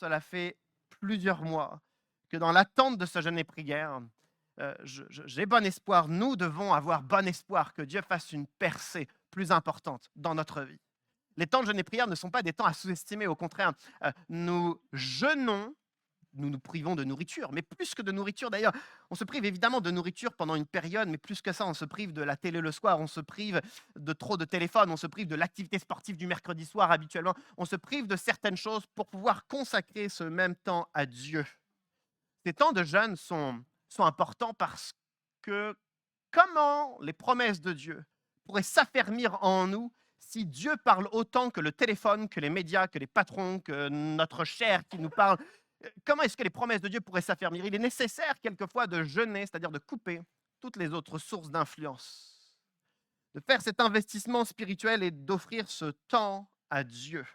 cela fait plusieurs mois que dans l'attente de ce jeûne et prière, j'ai bon espoir, nous devons avoir bon espoir que Dieu fasse une percée plus importante dans notre vie. Les temps de jeûne et prière ne sont pas des temps à sous-estimer, au contraire, nous jeûnons, nous nous privons de nourriture, mais plus que de nourriture d'ailleurs, on se prive évidemment de nourriture pendant une période, mais plus que ça, on se prive de la télé le soir, on se prive de trop de téléphone, on se prive de l'activité sportive du mercredi soir habituellement, on se prive de certaines choses pour pouvoir consacrer ce même temps à Dieu. Ces temps de jeûne sont importants parce que comment les promesses de Dieu pourraient s'affermir en nous si Dieu parle autant que le téléphone, que les médias, que les patrons, que notre chair qui nous parle? Comment est-ce que les promesses de Dieu pourraient s'affermir? Il est nécessaire quelquefois de jeûner, c'est-à-dire de couper toutes les autres sources d'influence, de faire cet investissement spirituel et d'offrir ce temps à Dieu.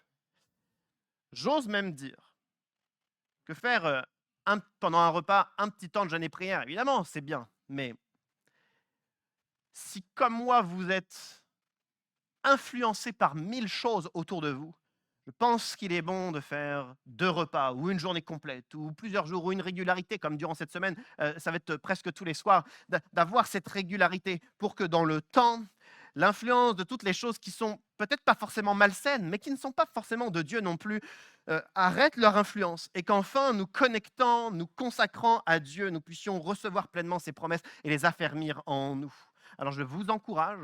J'ose même dire que faire pendant un repas un petit temps de jeûne et prière, évidemment, c'est bien, mais si comme moi, vous êtes influencé par 1000 choses autour de vous, je pense qu'il est bon de faire 2 repas ou une journée complète ou plusieurs jours ou une régularité comme durant cette semaine, ça va être presque tous les soirs, d'avoir cette régularité pour que dans le temps, l'influence de toutes les choses qui sont peut-être pas forcément malsaines, mais qui ne sont pas forcément de Dieu non plus, arrêtent leur influence et qu'enfin nous connectant, nous consacrant à Dieu, nous puissions recevoir pleinement ses promesses et les affermir en nous. Alors je vous encourage,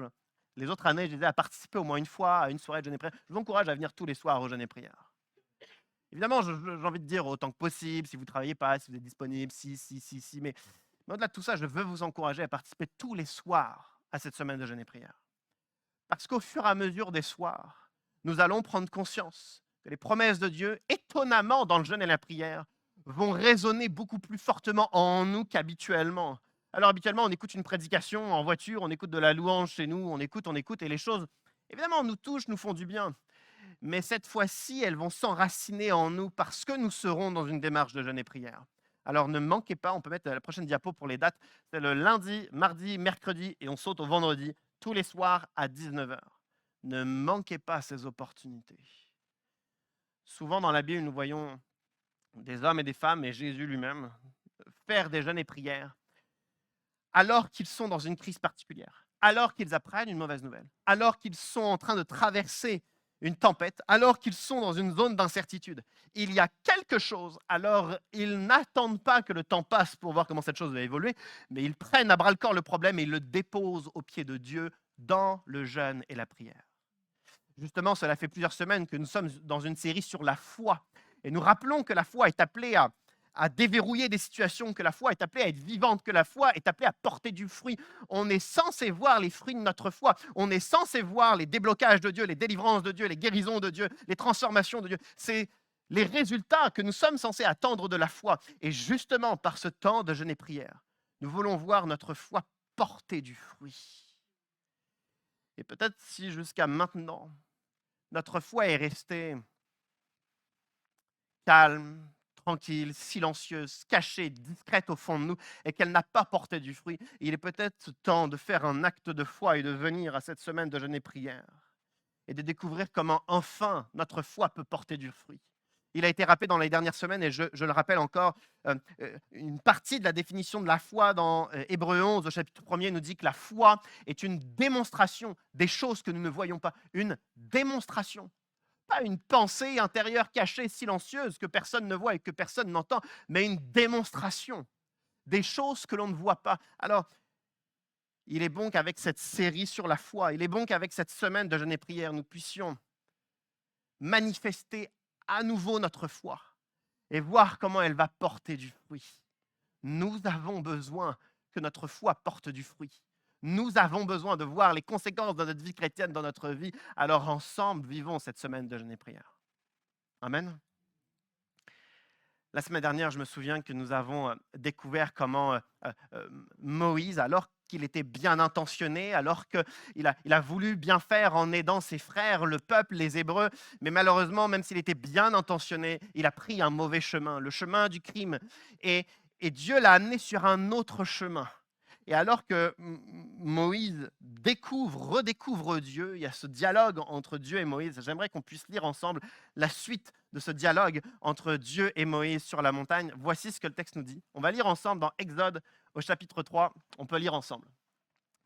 les autres années, je les ai à participer au moins une fois à une soirée de jeûne et prière. Je vous encourage à venir tous les soirs au jeûne et prière. Évidemment, j'ai envie de dire autant que possible, si vous ne travaillez pas, si vous êtes disponible, si. Mais au-delà de tout ça, je veux vous encourager à participer tous les soirs à cette semaine de jeûne et prière. Parce qu'au fur et à mesure des soirs, nous allons prendre conscience que les promesses de Dieu, étonnamment dans le jeûne et la prière, vont résonner beaucoup plus fortement en nous qu'habituellement. Alors habituellement, on écoute une prédication en voiture, on écoute de la louange chez nous, on écoute, et les choses, évidemment, nous touchent, nous font du bien. Mais cette fois-ci, elles vont s'enraciner en nous parce que nous serons dans une démarche de jeûne et prière. Alors ne manquez pas, on peut mettre la prochaine diapo pour les dates. C'est le lundi, mardi, mercredi et on saute au vendredi, tous les soirs à 19h. Ne manquez pas ces opportunités. Souvent dans la Bible, nous voyons des hommes et des femmes, et Jésus lui-même, faire des jeûnes et prières alors qu'ils sont dans une crise particulière, alors qu'ils apprennent une mauvaise nouvelle, alors qu'ils sont en train de traverser une tempête, alors qu'ils sont dans une zone d'incertitude. Il y a quelque chose, alors ils n'attendent pas que le temps passe pour voir comment cette chose va évoluer, mais ils prennent à bras-le-corps le problème et ils le déposent aux pieds de Dieu dans le jeûne et la prière. Justement, cela fait plusieurs semaines que nous sommes dans une série sur la foi. Et nous rappelons que la foi est appelée à déverrouiller des situations, que la foi est appelée à être vivante, que la foi est appelée à porter du fruit. On est censé voir les fruits de notre foi. On est censé voir les déblocages de Dieu, les délivrances de Dieu, les guérisons de Dieu, les transformations de Dieu. C'est les résultats que nous sommes censés attendre de la foi. Et justement, par ce temps de jeûne et prière, nous voulons voir notre foi porter du fruit. Et peut-être si jusqu'à maintenant, notre foi est restée calme, tranquille, silencieuse, cachée, discrète au fond de nous, et qu'elle n'a pas porté du fruit, il est peut-être temps de faire un acte de foi et de venir à cette semaine de jeûne et prière, et de découvrir comment enfin notre foi peut porter du fruit. Il a été rappelé dans les dernières semaines, et je le rappelle encore, une partie de la définition de la foi dans Hébreux 11, au chapitre 1er, nous dit que la foi est une démonstration des choses que nous ne voyons pas. Une démonstration. Pas une pensée intérieure cachée, silencieuse, que personne ne voit et que personne n'entend, mais une démonstration des choses que l'on ne voit pas. Alors, il est bon qu'avec cette série sur la foi, il est bon qu'avec cette semaine de jeûne et prière, nous puissions manifester à nouveau notre foi et voir comment elle va porter du fruit. Nous avons besoin que notre foi porte du fruit. Nous avons besoin de voir les conséquences de notre vie chrétienne dans notre vie. Alors ensemble, vivons cette semaine de jeûne et prière. Amen. La semaine dernière, je me souviens que nous avons découvert comment Moïse, alors qu'il était bien intentionné, alors qu'il a voulu bien faire en aidant ses frères, le peuple, les Hébreux, mais malheureusement, même s'il était bien intentionné, il a pris un mauvais chemin, le chemin du crime. Et Dieu l'a amené sur un autre chemin. Et alors que Moïse redécouvre Dieu, il y a ce dialogue entre Dieu et Moïse. J'aimerais qu'on puisse lire ensemble la suite de ce dialogue entre Dieu et Moïse sur la montagne, voici ce que le texte nous dit. On va lire ensemble dans Exode au chapitre 3. On peut lire ensemble.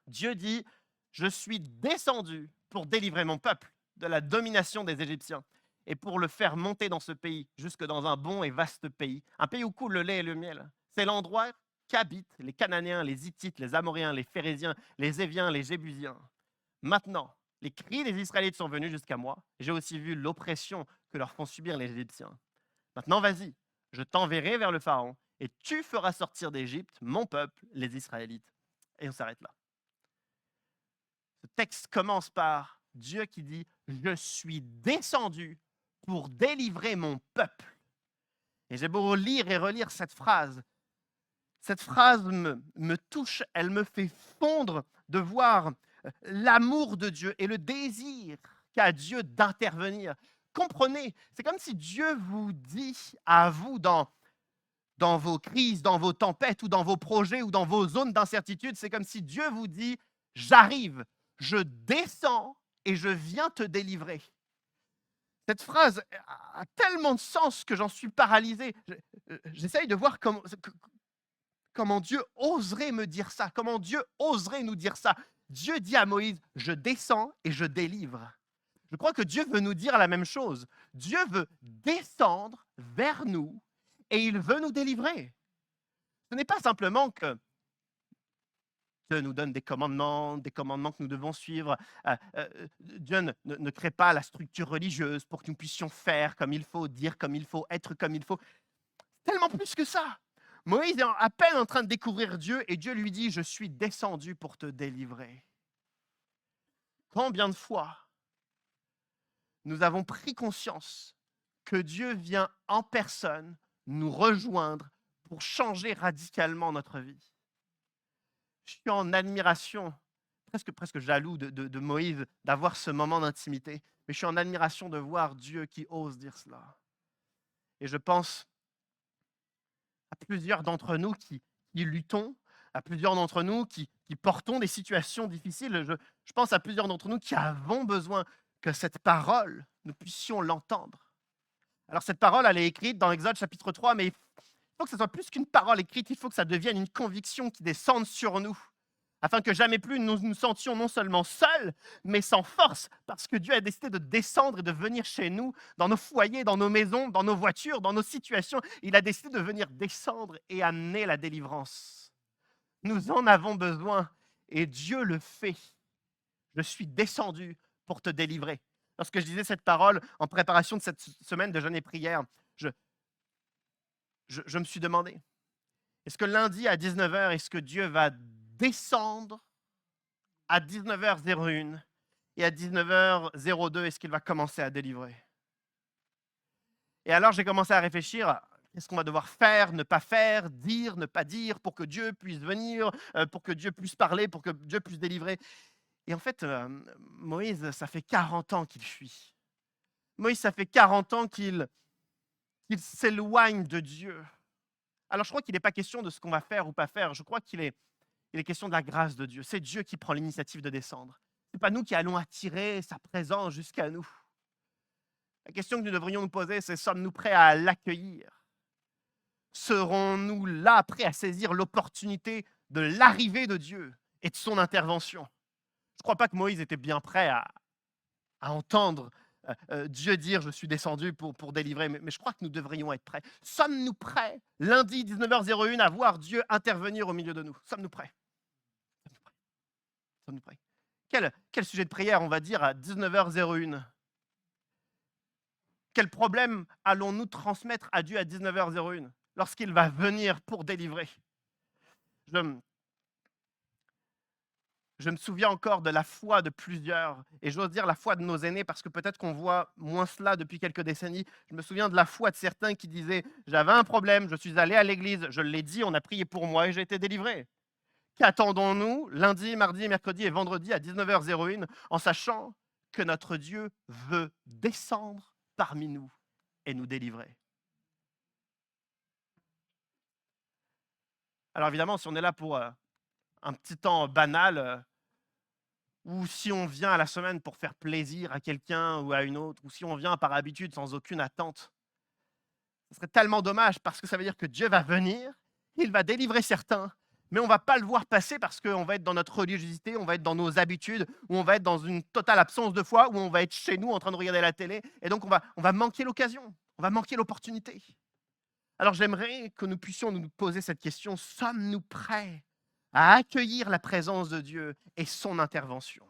Dieu dit, je suis descendu pour délivrer mon peuple de la domination des Égyptiens et pour le faire monter dans ce pays, jusque dans un bon et vaste pays, un pays où coule le lait et le miel. C'est l'endroit qu'habitent les Cananéens, les Hittites, les Amoréens, les Phéréziens, les Éviens, les Jébusiens. Maintenant, les cris des Israélites sont venus jusqu'à moi. J'ai aussi vu l'oppression que leur font subir les Égyptiens. Maintenant, vas-y, je t'enverrai vers le Pharaon et tu feras sortir d'Égypte mon peuple, les Israélites. Et on s'arrête là. Ce texte commence par Dieu qui dit « Je suis descendu pour délivrer mon peuple ». Et j'ai beau lire et relire cette phrase me touche, elle me fait fondre de voir l'amour de Dieu et le désir qu'a Dieu d'intervenir. Comprenez, c'est comme si Dieu vous dit à vous dans vos crises, dans vos tempêtes ou dans vos projets ou dans vos zones d'incertitude, c'est comme si Dieu vous dit « J'arrive, je descends et je viens te délivrer ». Cette phrase a tellement de sens que j'en suis paralysé. J'essaye de voir comment Dieu oserait me dire ça, comment Dieu oserait nous dire ça. Dieu dit à Moïse, je descends et je délivre. Je crois que Dieu veut nous dire la même chose. Dieu veut descendre vers nous et il veut nous délivrer. Ce n'est pas simplement que Dieu nous donne des commandements que nous devons suivre. Dieu ne crée pas la structure religieuse pour que nous puissions faire comme il faut, dire comme il faut, être comme il faut. Tellement plus que ça. Moïse est à peine en train de découvrir Dieu et Dieu lui dit « Je suis descendu pour te délivrer ». Combien de fois nous avons pris conscience que Dieu vient en personne nous rejoindre pour changer radicalement notre vie. Je suis en admiration, presque jaloux de Moïse d'avoir ce moment d'intimité, mais je suis en admiration de voir Dieu qui ose dire cela. Et je pense à plusieurs d'entre nous qui luttons, à plusieurs d'entre nous qui portons des situations difficiles. Je pense à plusieurs d'entre nous qui avons besoin que cette parole, nous puissions l'entendre. Alors cette parole, elle est écrite dans Exode chapitre 3, mais il faut que ce soit plus qu'une parole écrite, il faut que ça devienne une conviction qui descende sur nous, afin que jamais plus nous nous sentions non seulement seuls, mais sans force, parce que Dieu a décidé de descendre et de venir chez nous, dans nos foyers, dans nos maisons, dans nos voitures, dans nos situations. Il a décidé de venir descendre et amener la délivrance. Nous en avons besoin et Dieu le fait. Je suis descendu pour te délivrer. Lorsque je disais cette parole en préparation de cette semaine de jeûne et prière, je me suis demandé, est-ce que lundi à 19h, est-ce que Dieu va descendre à 19h01 et à 19h02, est-ce qu'il va commencer à délivrer? Et alors, j'ai commencé à réfléchir à qu'est-ce qu'on va devoir faire, ne pas faire, dire, ne pas dire, pour que Dieu puisse venir, pour que Dieu puisse parler, pour que Dieu puisse délivrer. Et en fait, Moïse, ça fait 40 ans qu'il fuit. Moïse, ça fait 40 ans qu'il s'éloigne de Dieu. Alors, je crois qu'il n'est pas question de ce qu'on va faire ou pas faire. Je crois qu'il est question de la grâce de Dieu. C'est Dieu qui prend l'initiative de descendre. Ce n'est pas nous qui allons attirer sa présence jusqu'à nous. La question que nous devrions nous poser, c'est sommes-nous prêts à l'accueillir? Serons-nous là, prêts à saisir l'opportunité de l'arrivée de Dieu et de son intervention? Je ne crois pas que Moïse était bien prêt à entendre Dieu dire « je suis descendu pour délivrer », mais je crois que nous devrions être prêts. Sommes-nous prêts, lundi 19h01, à voir Dieu intervenir au milieu de nous? Sommes-nous prêts? Sommes-nous prêts? Quel sujet de prière on va dire à 19h01? Quel problème allons-nous transmettre à Dieu à 19h01 lorsqu'il va venir pour délivrer? Je me souviens encore de la foi de plusieurs, et j'ose dire la foi de nos aînés, parce que peut-être qu'on voit moins cela depuis quelques décennies. Je me souviens de la foi de certains qui disaient « J'avais un problème, je suis allé à l'église, je l'ai dit, on a prié pour moi et j'ai été délivré ». Qu'attendons-nous lundi, mardi, mercredi et vendredi à 19h01 en sachant que notre Dieu veut descendre parmi nous et nous délivrer? Alors évidemment, si on est là pour un petit temps banal, ou si on vient à la semaine pour faire plaisir à quelqu'un ou à une autre, ou si on vient par habitude sans aucune attente, Ce serait tellement dommage parce que ça veut dire que Dieu va venir, il va délivrer certains, mais on ne va pas le voir passer parce qu'on va être dans notre religiosité, on va être dans nos habitudes, ou on va être dans une totale absence de foi, ou on va être chez nous en train de regarder la télé, et donc on va manquer l'occasion, on va manquer l'opportunité. Alors j'aimerais que nous puissions nous poser cette question, sommes-nous prêts à accueillir la présence de Dieu et son intervention?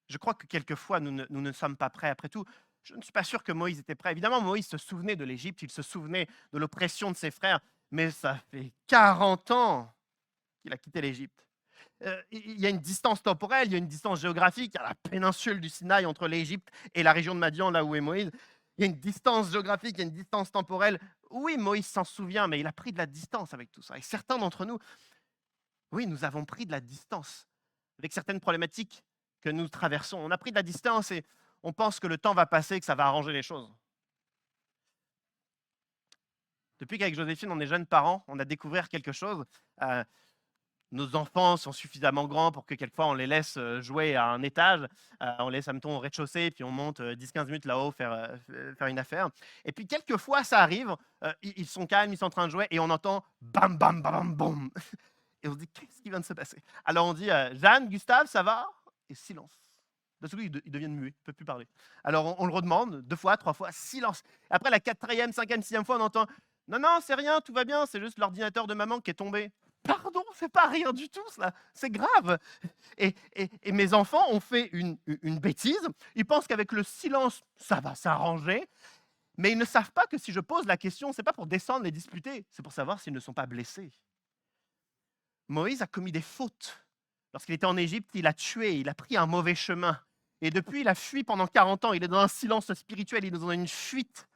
Je crois que quelquefois, nous ne sommes pas prêts. Après tout, je ne suis pas sûr que Moïse était prêt. Évidemment, Moïse se souvenait de l'Égypte, il se souvenait de l'oppression de ses frères, mais ça fait 40 ans qu'il a quitté l'Égypte. Il y a une distance temporelle, il y a une distance géographique, il y a la péninsule du Sinaï entre l'Égypte et la région de Madian, là où est Moïse. Il y a une distance géographique, il y a une distance temporelle. Oui, Moïse s'en souvient, mais il a pris de la distance avec tout ça. Et certains d'entre nous, oui, nous avons pris de la distance avec certaines problématiques que nous traversons. On a pris de la distance et on pense que le temps va passer, que ça va arranger les choses. Depuis qu'avec Joséphine, on est jeunes parents, on a découvert quelque chose. Euh, nos enfants sont suffisamment grands pour que quelquefois on les laisse jouer à un étage. On laisse, mettons, au rez-de-chaussée, puis on monte 10-15 minutes là-haut faire une affaire. Et puis quelquefois, ça arrive, ils sont calmes, ils sont en train de jouer, et on entend bam, bam, bam, bam, bam. Et on se dit, qu'est-ce qui vient de se passer? Alors on dit, Jeanne, Gustave, ça va? Et silence. D'un seul coup, ils deviennent muets, ils ne peuvent plus parler. Alors on le redemande, 2 fois, 3 fois, silence. Et après la 4e, 5e, 6e fois, on entend, non, non, c'est rien, tout va bien, c'est juste l'ordinateur de maman qui est tombé. Pardon, c'est pas rien du tout, cela, c'est grave. Et mes enfants ont fait une bêtise. Ils pensent qu'avec le silence, ça va s'arranger. Mais ils ne savent pas que si je pose la question, ce n'est pas pour descendre les disputer, c'est pour savoir s'ils ne sont pas blessés. Moïse a commis des fautes. Lorsqu'il était en Égypte, il a tué, il a pris un mauvais chemin. Et depuis, il a fui pendant 40 ans. Il est dans un silence spirituel, il est dans une fuite.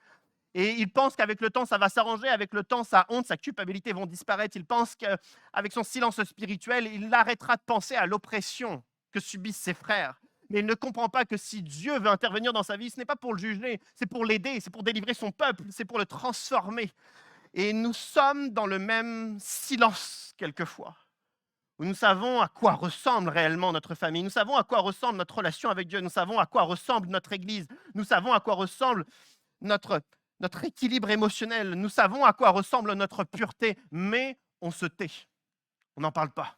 Et il pense qu'avec le temps, ça va s'arranger. Avec le temps, sa honte, sa culpabilité vont disparaître. Il pense qu'avec son silence spirituel, il arrêtera de penser à l'oppression que subissent ses frères. Mais il ne comprend pas que si Dieu veut intervenir dans sa vie, ce n'est pas pour le juger, c'est pour l'aider, c'est pour délivrer son peuple, c'est pour le transformer. Et nous sommes dans le même silence quelquefois, où nous savons à quoi ressemble réellement notre famille, nous savons à quoi ressemble notre relation avec Dieu, nous savons à quoi ressemble notre Église, nous savons à quoi ressemble notre, notre équilibre émotionnel, nous savons à quoi ressemble notre pureté, mais on se tait, on n'en parle pas.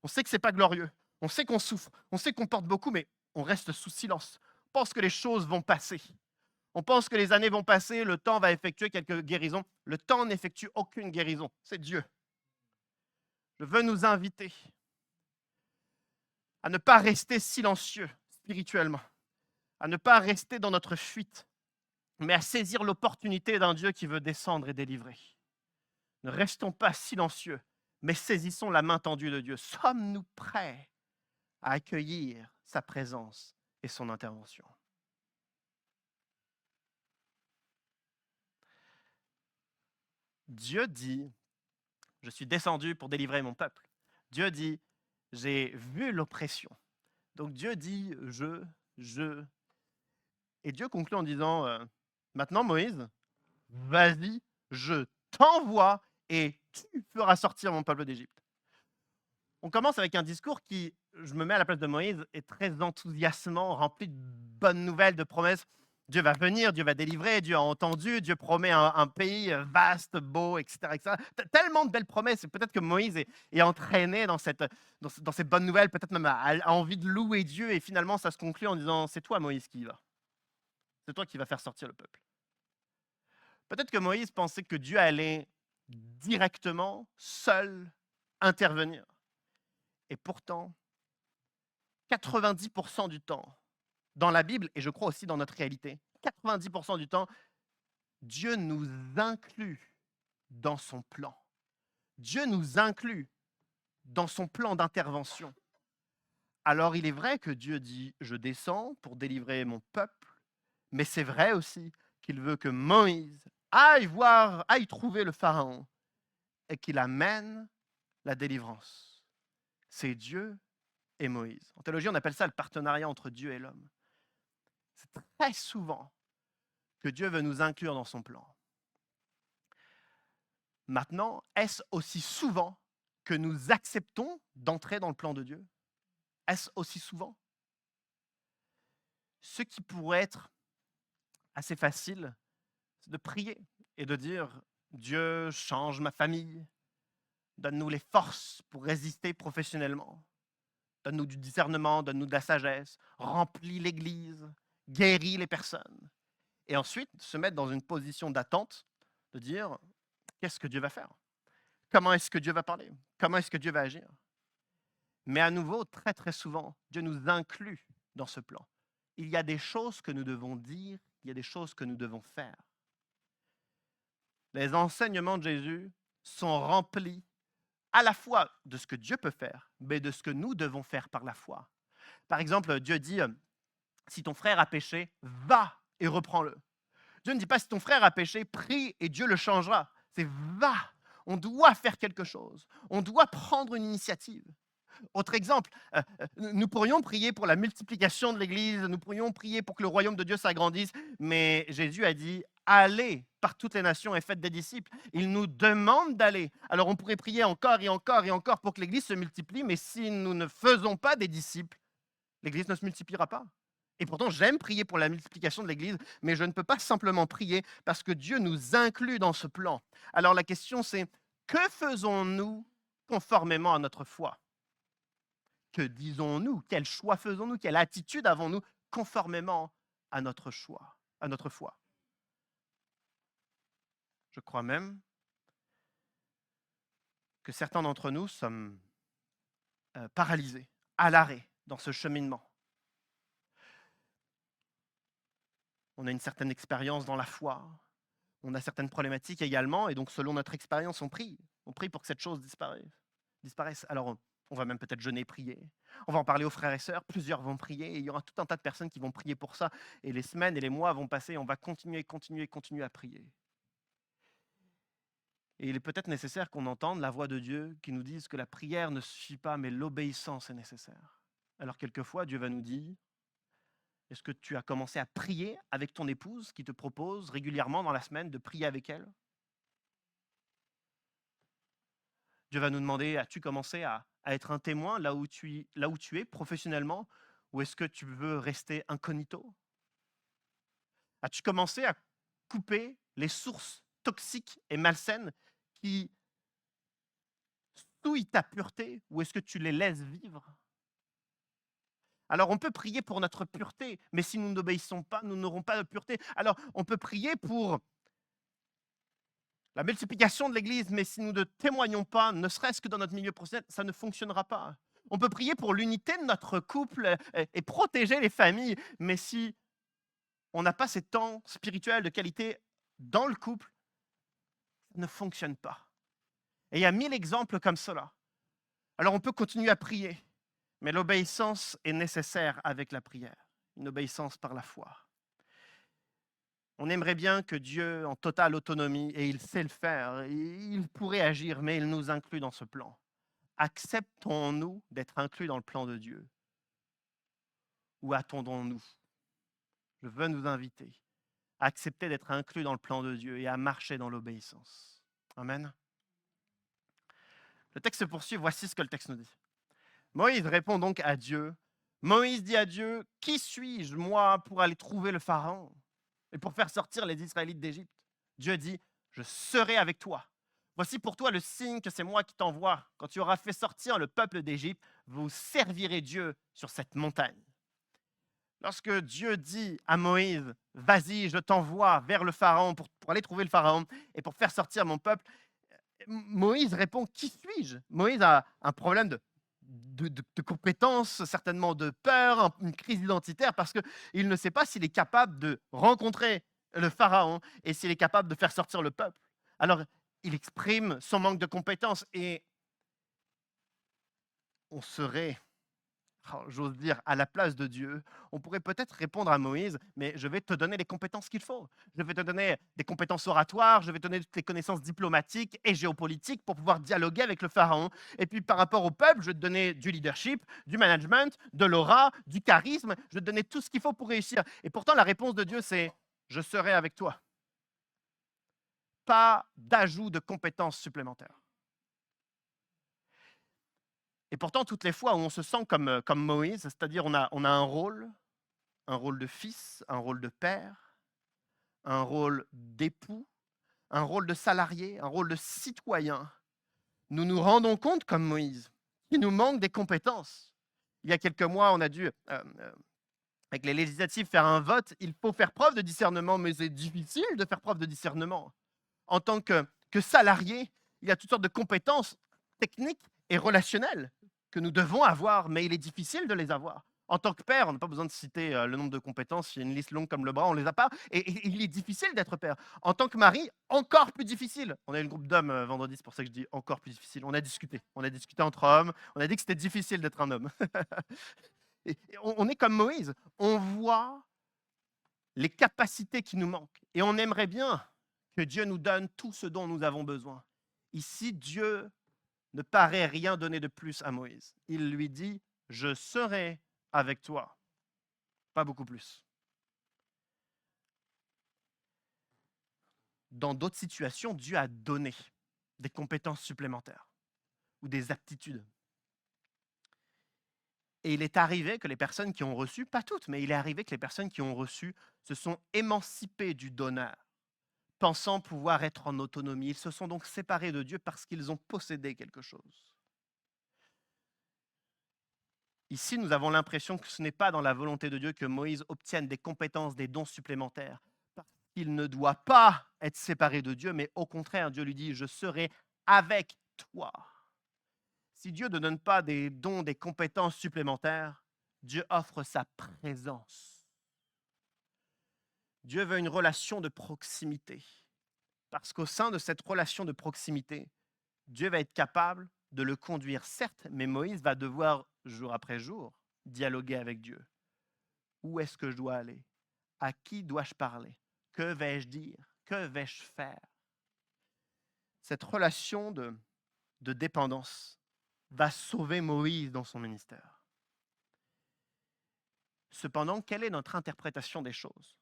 On sait que ce n'est pas glorieux, on sait qu'on souffre, on sait qu'on porte beaucoup, mais on reste sous silence. On pense que les choses vont passer. On pense que les années vont passer, le temps va effectuer quelques guérisons. Le temps n'effectue aucune guérison, c'est Dieu. Je veux nous inviter à ne pas rester silencieux spirituellement, à ne pas rester dans notre fuite, mais à saisir l'opportunité d'un Dieu qui veut descendre et délivrer. Ne restons pas silencieux, mais saisissons la main tendue de Dieu. Sommes-nous prêts à accueillir sa présence et son intervention? Dieu dit, je suis descendu pour délivrer mon peuple. Dieu dit, j'ai vu l'oppression. Donc Dieu dit, je. Et Dieu conclut en disant, maintenant Moïse, vas-y, je t'envoie et tu feras sortir mon peuple d'Égypte. On commence avec un discours qui, je me mets à la place de Moïse, est très enthousiasmant, rempli de bonnes nouvelles, de promesses. Dieu va venir, Dieu va délivrer, Dieu a entendu, Dieu promet un pays vaste, beau, etc. etc. Tellement de belles promesses. Et peut-être que Moïse est entraîné dans ces bonnes nouvelles, peut-être même a envie de louer Dieu. Et finalement, ça se conclut en disant, c'est toi Moïse qui y va. C'est toi qui vas faire sortir le peuple. Peut-être que Moïse pensait que Dieu allait directement, seul, intervenir. Et pourtant, 90% du temps, dans la Bible, et je crois aussi dans notre réalité, 90% du temps, Dieu nous inclut dans son plan. Dieu nous inclut dans son plan d'intervention. Alors il est vrai que Dieu dit, je descends pour délivrer mon peuple, mais c'est vrai aussi qu'il veut que Moïse aille trouver le Pharaon et qu'il amène la délivrance. C'est Dieu et Moïse. En théologie, on appelle ça le partenariat entre Dieu et l'homme. C'est très souvent que Dieu veut nous inclure dans son plan. Maintenant, est-ce aussi souvent que nous acceptons d'entrer dans le plan de Dieu? Est-ce aussi souvent? Ce qui pourrait être assez facile, c'est de prier et de dire: «Dieu, change ma famille, donne-nous les forces pour résister professionnellement, donne-nous du discernement, donne-nous de la sagesse, remplis l'Église, guéris les personnes». Et ensuite, se mettre dans une position d'attente, de dire: «Qu'est-ce que Dieu va faire? Comment est-ce que Dieu va parler? Comment est-ce que Dieu va agir?» Mais à nouveau, très, très souvent, Dieu nous inclut dans ce plan. Il y a des choses que nous devons dire, il y a des choses que nous devons faire. Les enseignements de Jésus sont remplis à la fois de ce que Dieu peut faire, mais de ce que nous devons faire par la foi. Par exemple, Dieu dit, si ton frère a péché, va et reprends-le. Dieu ne dit pas si ton frère a péché, prie et Dieu le changera. C'est va. On doit faire quelque chose. On doit prendre une initiative. Autre exemple, nous pourrions prier pour la multiplication de l'Église, nous pourrions prier pour que le royaume de Dieu s'agrandisse, mais Jésus a dit: «Allez par toutes les nations et faites des disciples». Il nous demande d'aller. Alors on pourrait prier encore et encore et encore pour que l'Église se multiplie, mais si nous ne faisons pas des disciples, l'Église ne se multipliera pas. Et pourtant, j'aime prier pour la multiplication de l'Église, mais je ne peux pas simplement prier parce que Dieu nous inclut dans ce plan. Alors la question c'est, que faisons-nous conformément à notre foi? Que disons-nous? Quel choix faisons-nous? Quelle attitude avons-nous conformément à notre choix, à notre foi? Je crois même que certains d'entre nous sommes paralysés, à l'arrêt dans ce cheminement. On a une certaine expérience dans la foi, on a certaines problématiques également, et donc selon notre expérience, on prie pour que cette chose disparaisse. Alors on va même peut-être jeûner et prier. On va en parler aux frères et sœurs, plusieurs vont prier, et il y aura tout un tas de personnes qui vont prier pour ça, et les semaines et les mois vont passer, et on va continuer à prier. Et il est peut-être nécessaire qu'on entende la voix de Dieu qui nous dise que la prière ne suffit pas, mais l'obéissance est nécessaire. Alors quelquefois, Dieu va nous dire: est-ce que tu as commencé à prier avec ton épouse qui te propose régulièrement dans la semaine de prier avec elle? Dieu va nous demander: as-tu commencé à être un témoin là où tu es professionnellement, ou est-ce que tu veux rester incognito? As-tu commencé à couper les sources toxiques et malsaines qui souillent ta pureté, ou est-ce que tu les laisses vivre? Alors on peut prier pour notre pureté, mais si nous n'obéissons pas, nous n'aurons pas de pureté. Alors on peut prier pour la multiplication de l'Église, mais si nous ne témoignons pas, ne serait-ce que dans notre milieu professionnel, ça ne fonctionnera pas. On peut prier pour l'unité de notre couple et protéger les familles, mais si on n'a pas ces temps spirituels de qualité dans le couple, ça ne fonctionne pas. Et il y a 1000 exemples comme cela. Alors on peut continuer à prier, mais l'obéissance est nécessaire avec la prière, une obéissance par la foi. On aimerait bien que Dieu, en totale autonomie, et il sait le faire, il pourrait agir, mais il nous inclut dans ce plan. Acceptons-nous d'être inclus dans le plan de Dieu? Ou attendons-nous? Je veux nous inviter à accepter d'être inclus dans le plan de Dieu et à marcher dans l'obéissance. Amen. Le texte se poursuit, voici ce que le texte nous dit. Moïse répond donc à Dieu. Moïse dit à Dieu: qui suis-je, moi, pour aller trouver le Pharaon et pour faire sortir les Israélites d'Égypte? Dieu dit: je serai avec toi. Voici pour toi le signe que c'est moi qui t'envoie. Quand tu auras fait sortir le peuple d'Égypte, vous servirez Dieu sur cette montagne. Lorsque Dieu dit à Moïse: vas-y, je t'envoie vers le Pharaon pour aller trouver le Pharaon et pour faire sortir mon peuple, Moïse répond: qui suis-je? Moïse a un problème de compétences, certainement de peur, une crise identitaire, parce qu'il ne sait pas s'il est capable de rencontrer le Pharaon et s'il est capable de faire sortir le peuple. Alors, il exprime son manque de compétences, et on serait, j'ose dire, à la place de Dieu, on pourrait peut-être répondre à Moïse: mais je vais te donner les compétences qu'il faut. Je vais te donner des compétences oratoires, je vais te donner toutes les connaissances diplomatiques et géopolitiques pour pouvoir dialoguer avec le Pharaon. Et puis par rapport au peuple, je vais te donner du leadership, du management, de l'aura, du charisme. Je vais te donner tout ce qu'il faut pour réussir. Et pourtant, la réponse de Dieu, c'est: je serai avec toi. Pas d'ajout de compétences supplémentaires. Et pourtant, toutes les fois où on se sent comme Moïse, c'est-à-dire on a un rôle de fils, un rôle de père, un rôle d'époux, un rôle de salarié, un rôle de citoyen, nous nous rendons compte, comme Moïse, qu'il nous manque des compétences. Il y a quelques mois, on a dû, avec les législatives, faire un vote. Il faut faire preuve de discernement, mais c'est difficile de faire preuve de discernement. En tant que salarié, il y a toutes sortes de compétences techniques et relationnelles que nous devons avoir, mais il est difficile de les avoir. En tant que père, on n'a pas besoin de citer le nombre de compétences, il y a une liste longue comme le bras, on ne les a pas, et il est difficile d'être père. En tant que mari, encore plus difficile. On a eu le groupe d'hommes vendredi, c'est pour ça que je dis encore plus difficile. On a discuté entre hommes, on a dit que c'était difficile d'être un homme. Et on est comme Moïse, on voit les capacités qui nous manquent, et on aimerait bien que Dieu nous donne tout ce dont nous avons besoin. Ici, Dieu ne paraît rien donner de plus à Moïse. Il lui dit, je serai avec toi. Pas beaucoup plus. Dans d'autres situations, Dieu a donné des compétences supplémentaires ou des aptitudes. Et il est arrivé que les personnes qui ont reçu, pas toutes, mais il est arrivé que les personnes qui ont reçu se sont émancipées du donneur, pensant pouvoir être en autonomie. Ils se sont donc séparés de Dieu parce qu'ils ont possédé quelque chose. Ici, nous avons l'impression que ce n'est pas dans la volonté de Dieu que Moïse obtienne des compétences, des dons supplémentaires, parce qu'il ne doit pas être séparé de Dieu, mais au contraire, Dieu lui dit, je serai avec toi. Si Dieu ne donne pas des dons, des compétences supplémentaires, Dieu offre sa présence. Dieu veut une relation de proximité, parce qu'au sein de cette relation de proximité, Dieu va être capable de le conduire, certes, mais Moïse va devoir, jour après jour, dialoguer avec Dieu. Où est-ce que je dois aller? À qui dois-je parler? Que vais-je dire? Que vais-je faire? Cette relation de dépendance va sauver Moïse dans son ministère. Cependant, quelle est notre interprétation des choses?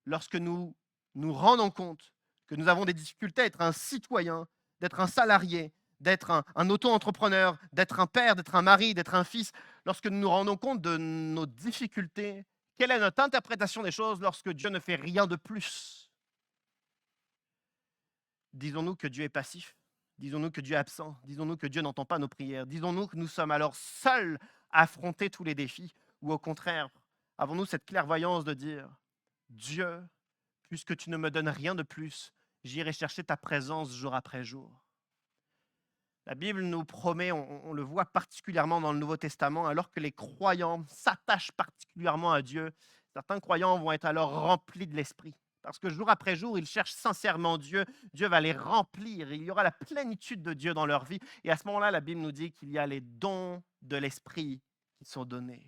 Lorsque nous nous rendons compte que nous avons des difficultés à être un citoyen, d'être un salarié, d'être un auto-entrepreneur, d'être un père, d'être un mari, d'être un fils, lorsque nous nous rendons compte de nos difficultés, quelle est notre interprétation des choses lorsque Dieu ne fait rien de plus? Disons-nous que Dieu est passif? Disons-nous que Dieu est absent? Disons-nous que Dieu n'entend pas nos prières? Disons-nous que nous sommes alors seuls à affronter tous les défis? Ou au contraire, avons-nous cette clairvoyance de dire, Dieu, puisque tu ne me donnes rien de plus, j'irai chercher ta présence jour après jour. La Bible nous promet, on le voit particulièrement dans le Nouveau Testament, alors que les croyants s'attachent particulièrement à Dieu, certains croyants vont être alors remplis de l'Esprit. Parce que jour après jour, ils cherchent sincèrement Dieu. Dieu va les remplir. Il y aura la plénitude de Dieu dans leur vie. Et à ce moment-là, la Bible nous dit qu'il y a les dons de l'Esprit qui sont donnés.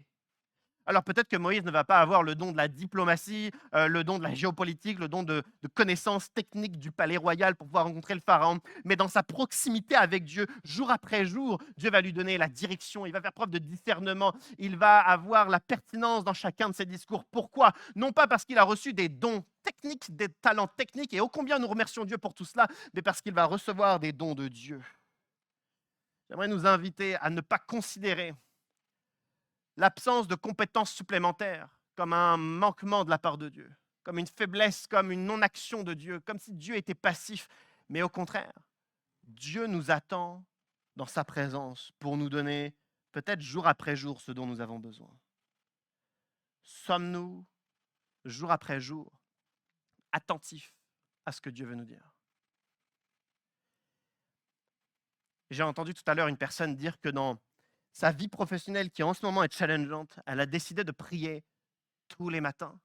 Alors peut-être que Moïse ne va pas avoir le don de la diplomatie, le don de la géopolitique, le don de connaissances techniques du palais royal pour pouvoir rencontrer le pharaon, mais dans sa proximité avec Dieu, jour après jour, Dieu va lui donner la direction, il va faire preuve de discernement, il va avoir la pertinence dans chacun de ses discours. Pourquoi? Non pas parce qu'il a reçu des dons techniques, des talents techniques, et ô combien nous remercions Dieu pour tout cela, mais parce qu'il va recevoir des dons de Dieu. J'aimerais nous inviter à ne pas considérer l'absence de compétences supplémentaires comme un manquement de la part de Dieu, comme une faiblesse, comme une non-action de Dieu, comme si Dieu était passif. Mais au contraire, Dieu nous attend dans sa présence pour nous donner, peut-être jour après jour, ce dont nous avons besoin. Sommes-nous, jour après jour, attentifs à ce que Dieu veut nous dire? J'ai entendu tout à l'heure une personne dire que dans sa vie professionnelle qui en ce moment est challengeante, elle a décidé de prier tous les matins.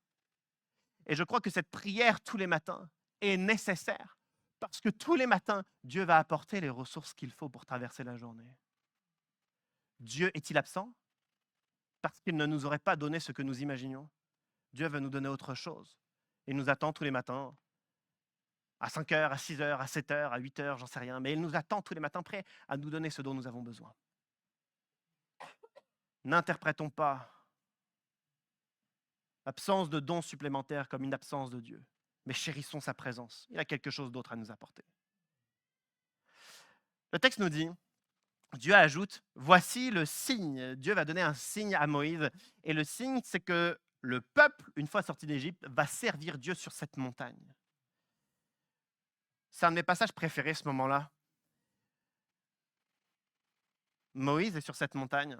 Et je crois que cette prière tous les matins est nécessaire parce que tous les matins, Dieu va apporter les ressources qu'il faut pour traverser la journée. Dieu est-il absent? Parce qu'il ne nous aurait pas donné ce que nous imaginions. Dieu veut nous donner autre chose. Il nous attend tous les matins, à 5 heures, à 6 heures, à 7 heures, à 8 heures, j'en sais rien. Mais il nous attend tous les matins prêts à nous donner ce dont nous avons besoin. N'interprétons pas l'absence de dons supplémentaires comme une absence de Dieu, mais chérissons sa présence. Il a quelque chose d'autre à nous apporter. Le texte nous dit, Dieu ajoute, voici le signe. Dieu va donner un signe à Moïse. Et le signe, c'est que le peuple, une fois sorti d'Égypte, va servir Dieu sur cette montagne. C'est un de mes passages préférés, ce moment-là. Moïse est sur cette montagne,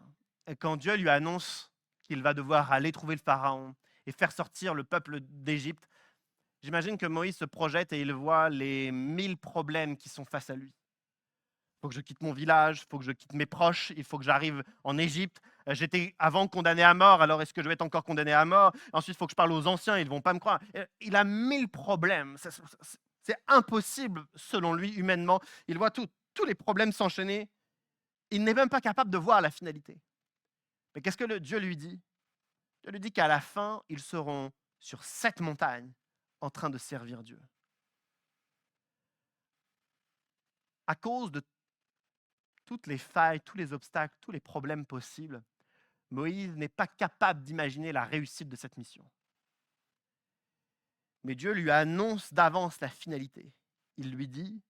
et quand Dieu lui annonce qu'il va devoir aller trouver le Pharaon et faire sortir le peuple d'Égypte, j'imagine que Moïse se projette et il voit les 1000 problèmes qui sont face à lui. Il faut que je quitte mon village, il faut que je quitte mes proches, il faut que j'arrive en Égypte. J'étais avant condamné à mort, alors est-ce que je vais être encore condamné à mort? Ensuite, il faut que je parle aux anciens, ils ne vont pas me croire. Il a 1000 problèmes. C'est impossible, selon lui, humainement. Il voit tous les problèmes s'enchaîner. Il n'est même pas capable de voir la finalité. Mais qu'est-ce que Dieu lui dit? Dieu lui dit qu'à la fin, ils seront sur cette montagne en train de servir Dieu. À cause de toutes les failles, tous les obstacles, tous les problèmes possibles, Moïse n'est pas capable d'imaginer la réussite de cette mission. Mais Dieu lui annonce d'avance la finalité. Il lui dit,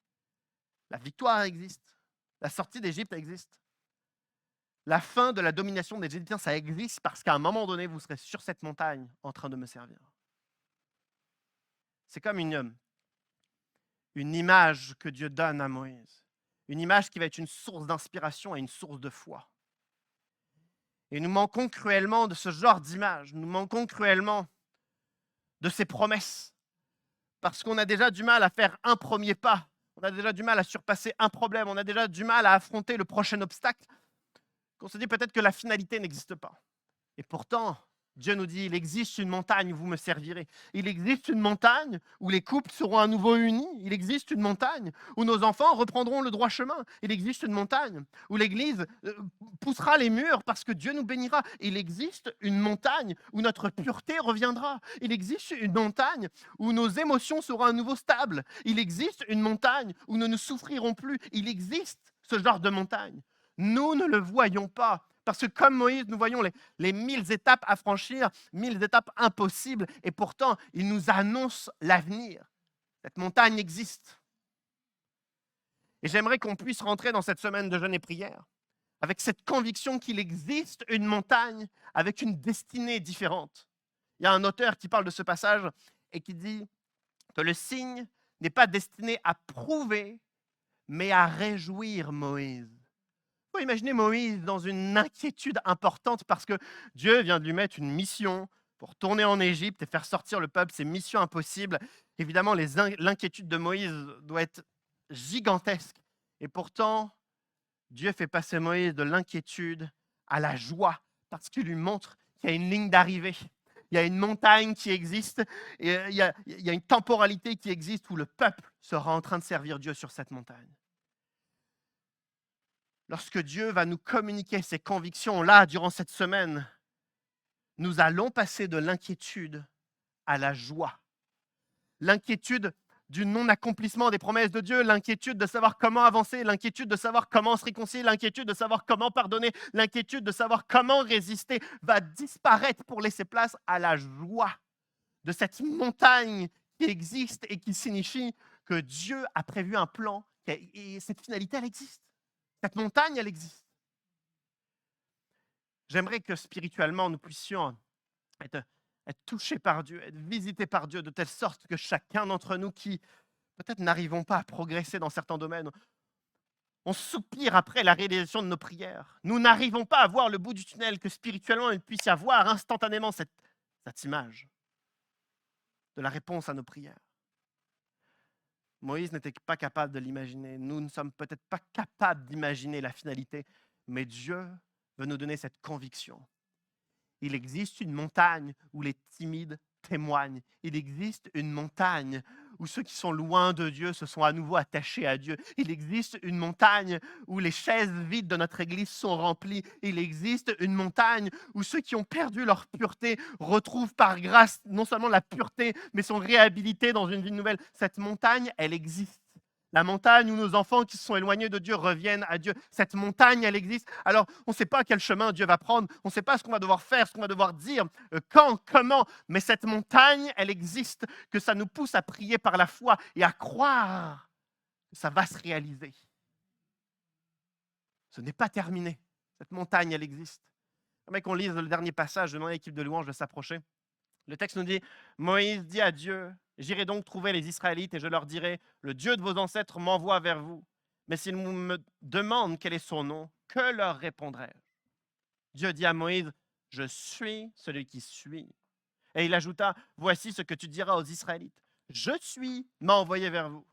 la victoire existe, la sortie d'Égypte existe, la fin de la domination des Égyptiens, ça existe parce qu'à un moment donné, vous serez sur cette montagne en train de me servir. C'est comme une image que Dieu donne à Moïse. Une image qui va être une source d'inspiration et une source de foi. Et nous manquons cruellement de ce genre d'image. Nous manquons cruellement de ces promesses. Parce qu'on a déjà du mal à faire un premier pas. On a déjà du mal à surpasser un problème. On a déjà du mal à affronter le prochain obstacle. Qu'on se dit peut-être que la finalité n'existe pas. Et pourtant, Dieu nous dit, il existe une montagne où vous me servirez. Il existe une montagne où les couples seront à nouveau unis. Il existe une montagne où nos enfants reprendront le droit chemin. Il existe une montagne où l'Église poussera les murs parce que Dieu nous bénira. Il existe une montagne où notre pureté reviendra. Il existe une montagne où nos émotions seront à nouveau stables. Il existe une montagne où nous ne souffrirons plus. Il existe ce genre de montagne. Nous ne le voyons pas. Parce que comme Moïse, nous voyons les 1000 étapes à franchir, 1000 étapes impossibles, et pourtant, il nous annonce l'avenir. Cette montagne existe. Et j'aimerais qu'on puisse rentrer dans cette semaine de jeûne et prière avec cette conviction qu'il existe une montagne avec une destinée différente. Il y a un auteur qui parle de ce passage et qui dit que le signe n'est pas destiné à prouver, mais à réjouir Moïse. Il faut imaginer Moïse dans une inquiétude importante parce que Dieu vient de lui mettre une mission pour tourner en Égypte et faire sortir le peuple. C'est mission impossible. Évidemment, l'inquiétude de Moïse doit être gigantesque. Et pourtant, Dieu fait passer Moïse de l'inquiétude à la joie parce qu'il lui montre qu'il y a une ligne d'arrivée. Il y a une montagne qui existe et il y a une temporalité qui existe où le peuple sera en train de servir Dieu sur cette montagne. Lorsque Dieu va nous communiquer ces convictions-là durant cette semaine, nous allons passer de l'inquiétude à la joie. L'inquiétude du non-accomplissement des promesses de Dieu, l'inquiétude de savoir comment avancer, l'inquiétude de savoir comment se réconcilier, l'inquiétude de savoir comment pardonner, l'inquiétude de savoir comment résister va disparaître pour laisser place à la joie de cette montagne qui existe et qui signifie que Dieu a prévu un plan et cette finalité, elle existe. Cette montagne, elle existe. J'aimerais que spirituellement, nous puissions être touchés par Dieu, être visités par Dieu, de telle sorte que chacun d'entre nous qui, peut-être, n'arrivons pas à progresser dans certains domaines, on soupire après la réalisation de nos prières. Nous n'arrivons pas à voir le bout du tunnel, que spirituellement, il puisse y avoir instantanément cette image de la réponse à nos prières. Moïse n'était pas capable de l'imaginer. Nous ne sommes peut-être pas capables d'imaginer la finalité, mais Dieu veut nous donner cette conviction. Il existe une montagne où les timides témoignent. Il existe une montagne où ceux qui sont loin de Dieu se sont à nouveau attachés à Dieu. Il existe une montagne où les chaises vides de notre Église sont remplies. Il existe une montagne où ceux qui ont perdu leur pureté retrouvent par grâce non seulement la pureté, mais sont réhabilités dans une vie nouvelle. Cette montagne, elle existe. La montagne où nos enfants qui se sont éloignés de Dieu reviennent à Dieu. Cette montagne, elle existe. Alors, on ne sait pas quel chemin Dieu va prendre. On ne sait pas ce qu'on va devoir faire, ce qu'on va devoir dire, quand, comment. Mais cette montagne, elle existe. Que ça nous pousse à prier par la foi et à croire que ça va se réaliser. Ce n'est pas terminé. Cette montagne, elle existe. J'aimerais qu'on lise le dernier passage. Je demande à l'équipe de louange de s'approcher. Le texte nous dit, Moïse dit à Dieu, j'irai donc trouver les Israélites et je leur dirai, le Dieu de vos ancêtres m'envoie vers vous. Mais s'ils me demandent quel est son nom, que leur répondrai-je? Dieu dit à Moïse, je suis celui qui suis. Et il ajouta, voici ce que tu diras aux Israélites. Je suis m'a envoyé vers vous.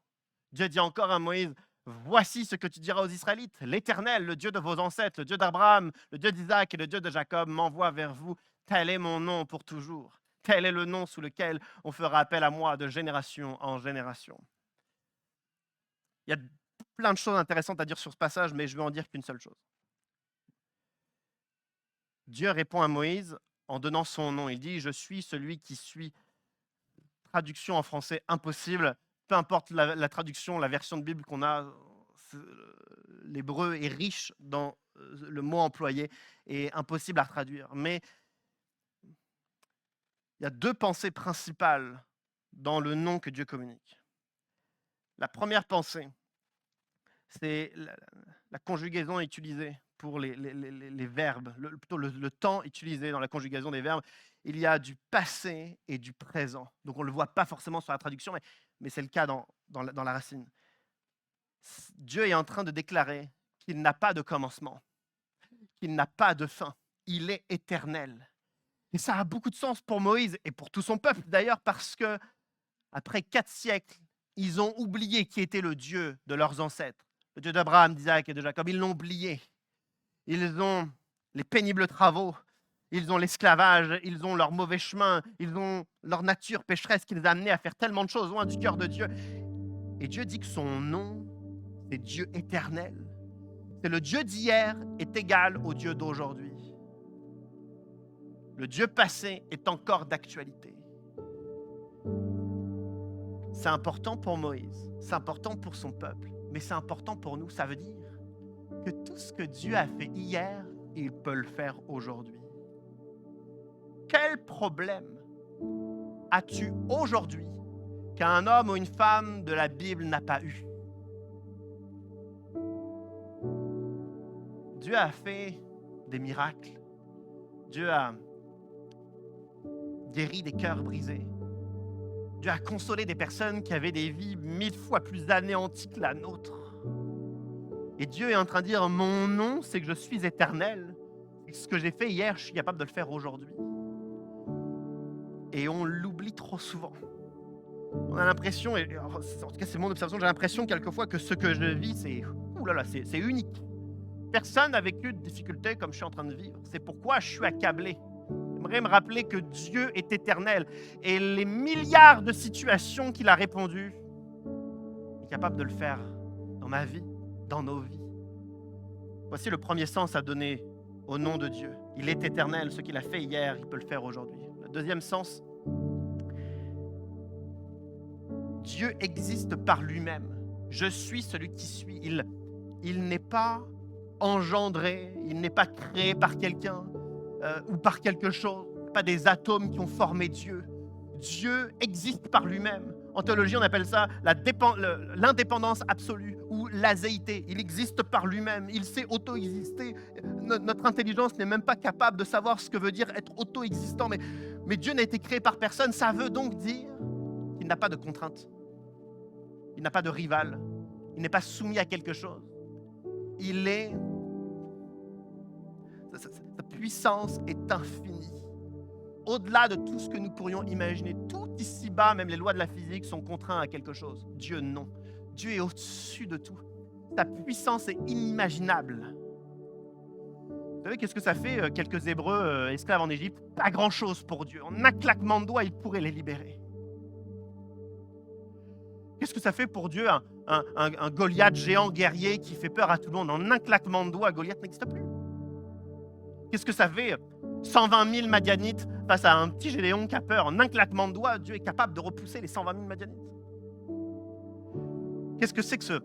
Dieu dit encore à Moïse, voici ce que tu diras aux Israélites. L'Éternel, le Dieu de vos ancêtres, le Dieu d'Abraham, le Dieu d'Isaac et le Dieu de Jacob m'envoie vers vous. Tel est mon nom pour toujours. Tel est le nom sous lequel on fera appel à moi de génération en génération. Il y a plein de choses intéressantes à dire sur ce passage, mais je vais en dire qu'une seule chose. Dieu répond à Moïse en donnant son nom. Il dit, je suis celui qui suis. Traduction en français impossible. Peu importe la traduction, la version de Bible qu'on a, l'hébreu est riche dans le mot employé et impossible à traduire. Mais il y a deux pensées principales dans le nom que Dieu communique. La première pensée, c'est la conjugaison utilisée pour les verbes, plutôt le temps utilisé dans la conjugaison des verbes. Il y a du passé et du présent. Donc on ne le voit pas forcément sur la traduction, mais c'est le cas dans la racine. Dieu est en train de déclarer qu'il n'a pas de commencement, qu'il n'a pas de fin. Il est éternel. Et ça a beaucoup de sens pour Moïse et pour tout son peuple d'ailleurs, parce que après 4 siècles, ils ont oublié qui était le Dieu de leurs ancêtres, le Dieu d'Abraham, d'Isaac et de Jacob. Ils l'ont oublié. Ils ont les pénibles travaux, ils ont l'esclavage, ils ont leur mauvais chemin, ils ont leur nature pécheresse qui les a amenés à faire tellement de choses loin du cœur de Dieu. Et Dieu dit que son nom, c'est Dieu éternel. C'est le Dieu d'hier est égal au Dieu d'aujourd'hui. Le Dieu passé est encore d'actualité. C'est important pour Moïse, c'est important pour son peuple, mais c'est important pour nous. Ça veut dire que tout ce que Dieu a fait hier, il peut le faire aujourd'hui. Quel problème as-tu aujourd'hui qu'un homme ou une femme de la Bible n'a pas eu? Dieu a fait des miracles. Dieu a guéri des cœurs brisés. Dieu a consolé des personnes qui avaient des vies 1000 fois plus anéanties que la nôtre. Et Dieu est en train de dire, mon nom, c'est que je suis éternel. Et ce que j'ai fait hier, je suis capable de le faire aujourd'hui. Et on l'oublie trop souvent. On a l'impression, et en tout cas c'est mon observation, j'ai l'impression quelquefois que ce que je vis, c'est unique. Personne n'a vécu de difficultés comme je suis en train de vivre. C'est pourquoi je suis accablé. J'aimerais me rappeler que Dieu est éternel. Et les milliards de situations qu'il a répondues, il est capable de le faire dans ma vie, dans nos vies. Voici le premier sens à donner au nom de Dieu. Il est éternel. Ce qu'il a fait hier, il peut le faire aujourd'hui. Le deuxième sens, Dieu existe par lui-même. Je suis celui qui suis. Il n'est pas engendré, il n'est pas créé par quelqu'un ou par quelque chose, pas des atomes qui ont formé Dieu. Dieu existe par lui-même. En théologie, on appelle ça l'indépendance absolue ou l'azéité. Il existe par lui-même, il sait auto-exister. Notre intelligence n'est même pas capable de savoir ce que veut dire être auto-existant, mais Dieu n'a été créé par personne. Ça veut donc dire qu'il n'a pas de contrainte, il n'a pas de rival, il n'est pas soumis à quelque chose. Sa puissance est infinie. Au-delà de tout ce que nous pourrions imaginer, tout ici-bas, même les lois de la physique sont contraints à quelque chose. Dieu, non. Dieu est au-dessus de tout. Sa puissance est inimaginable. Vous savez, qu'est-ce que ça fait, quelques Hébreux esclaves en Égypte? Pas grand-chose pour Dieu. En un claquement de doigts, il pourrait les libérer. Qu'est-ce que ça fait pour Dieu, un Goliath géant guerrier qui fait peur à tout le monde? En un claquement de doigts, Goliath n'existe plus. Qu'est-ce que ça fait 120 000 Madianites face à un petit Gédéon qui a peur? En un claquement de doigts, Dieu est capable de repousser les 120 000 Madianites. Qu'est-ce que c'est que ce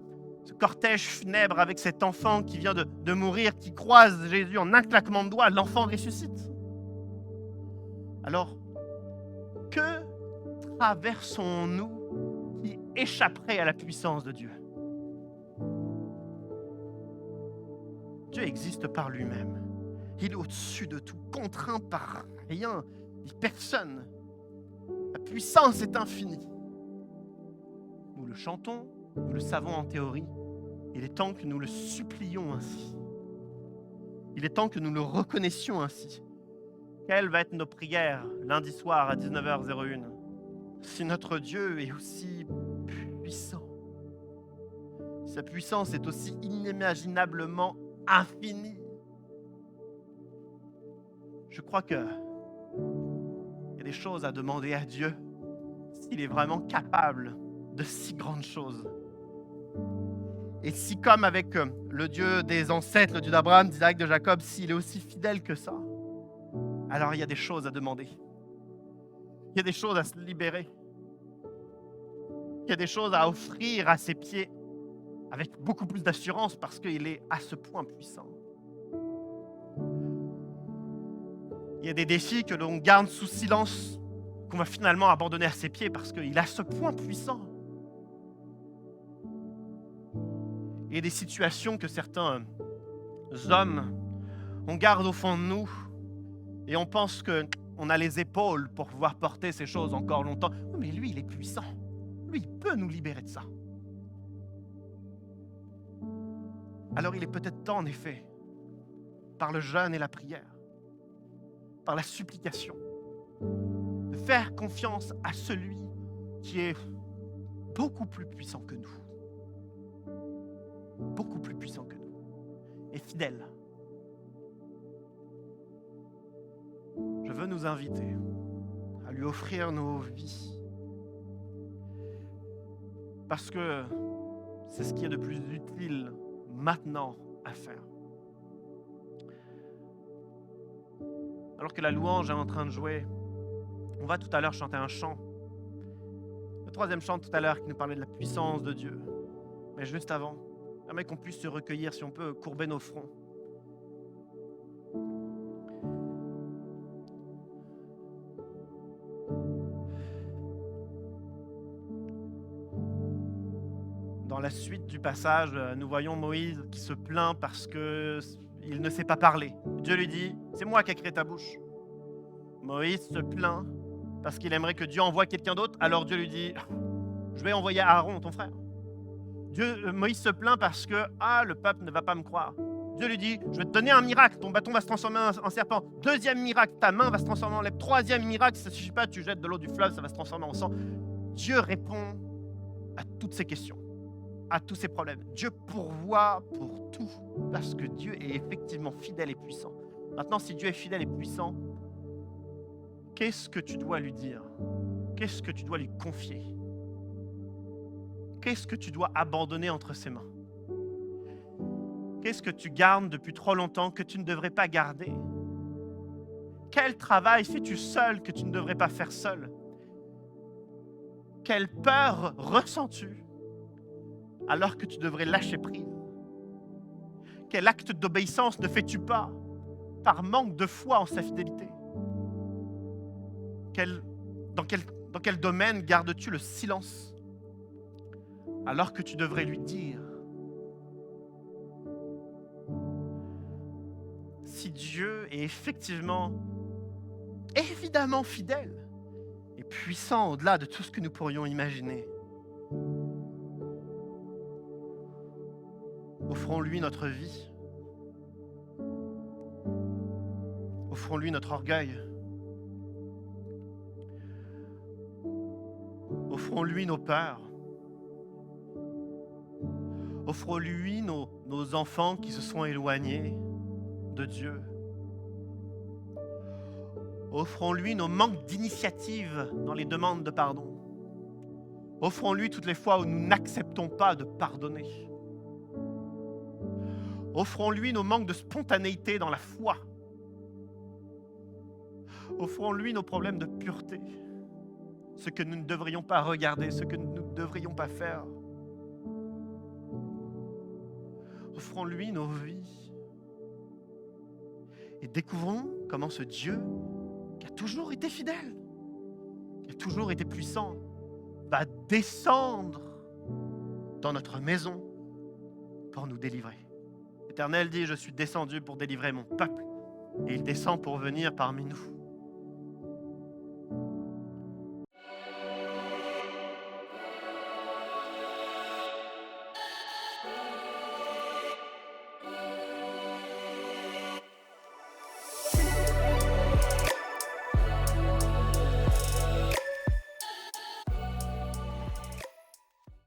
cortège funèbre avec cet enfant qui vient de mourir, qui croise Jésus en un claquement de doigts, l'enfant ressuscite? Alors, que traversons-nous qui échapperait à la puissance de Dieu? Dieu existe par lui-même. Il est au-dessus de tout, contraint par rien, ni personne. La puissance est infinie. Nous le chantons, nous le savons en théorie. Il est temps que nous le supplions ainsi. Il est temps que nous le reconnaissions ainsi. Quelle va être nos prières lundi soir à 19h01 si notre Dieu est aussi puissant? Sa puissance est aussi inimaginablement infinie. Je crois qu'il y a des choses à demander à Dieu s'il est vraiment capable de si grandes choses. Et si comme avec le Dieu des ancêtres, le Dieu d'Abraham, d'Isaac, de Jacob, s'il est aussi fidèle que ça, alors il y a des choses à demander. Il y a des choses à se libérer. Il y a des choses à offrir à ses pieds avec beaucoup plus d'assurance parce qu'il est à ce point puissant. Il y a des défis que l'on garde sous silence, qu'on va finalement abandonner à ses pieds parce qu'il est à ce point puissant. Il y a des situations que certains hommes, on garde au fond de nous et on pense qu'on a les épaules pour pouvoir porter ces choses encore longtemps. Mais lui, il est puissant. Lui, il peut nous libérer de ça. Alors il est peut-être temps, en effet, par le jeûne et la prière, par la supplication, de faire confiance à celui qui est beaucoup plus puissant que nous. Beaucoup plus puissant que nous. Et fidèle. Je veux nous inviter à lui offrir nos vies. Parce que c'est ce qui est de plus utile maintenant à faire. Alors que la louange est en train de jouer, on va tout à l'heure chanter un chant. Le troisième chant tout à l'heure qui nous parlait de la puissance de Dieu. Mais juste avant, j'aimerais qu'on puisse se recueillir, si on peut, courber nos fronts. Dans la suite du passage, nous voyons Moïse qui se plaint parce qu'il ne sait pas parler. Dieu lui dit, c'est moi qui ai créé ta bouche. Moïse se plaint parce qu'il aimerait que Dieu envoie quelqu'un d'autre. Alors Dieu lui dit, je vais envoyer Aaron, ton frère. Moïse se plaint parce que le peuple ne va pas me croire. Dieu lui dit, je vais te donner un miracle, ton bâton va se transformer en serpent. Deuxième miracle, ta main va se transformer en lèpre. Troisième miracle, ça ne suffit pas, tu jettes de l'eau du fleuve, ça va se transformer en sang. Dieu répond à toutes ces questions, à tous ces problèmes. Dieu pourvoit pour tout, parce que Dieu est effectivement fidèle et puissant. Maintenant, si Dieu est fidèle et puissant, qu'est-ce que tu dois lui dire? Qu'est-ce que tu dois lui confier? Qu'est-ce que tu dois abandonner entre ses mains? Qu'est-ce que tu gardes depuis trop longtemps que tu ne devrais pas garder? Quel travail fais-tu seul que tu ne devrais pas faire seul? Quelle peur ressens-tu alors que tu devrais lâcher prise? Quel acte d'obéissance ne fais-tu pas par manque de foi en sa fidélité? Dans quel domaine gardes-tu le silence alors que tu devrais lui dire? Si Dieu est effectivement, évidemment fidèle et puissant au-delà de tout ce que nous pourrions imaginer, offrons-lui notre vie. Offrons-lui notre orgueil. Offrons-lui nos peurs. Offrons-lui nos enfants qui se sont éloignés de Dieu. Offrons-lui nos manques d'initiative dans les demandes de pardon. Offrons-lui toutes les fois où nous n'acceptons pas de pardonner. Offrons-lui nos manques de spontanéité dans la foi. Offrons-lui nos problèmes de pureté, ce que nous ne devrions pas regarder, ce que nous ne devrions pas faire. Offrons-lui nos vies. Et découvrons comment ce Dieu, qui a toujours été fidèle, qui a toujours été puissant, va descendre dans notre maison pour nous délivrer. L'Éternel dit, je suis descendu pour délivrer mon peuple, et il descend pour venir parmi nous.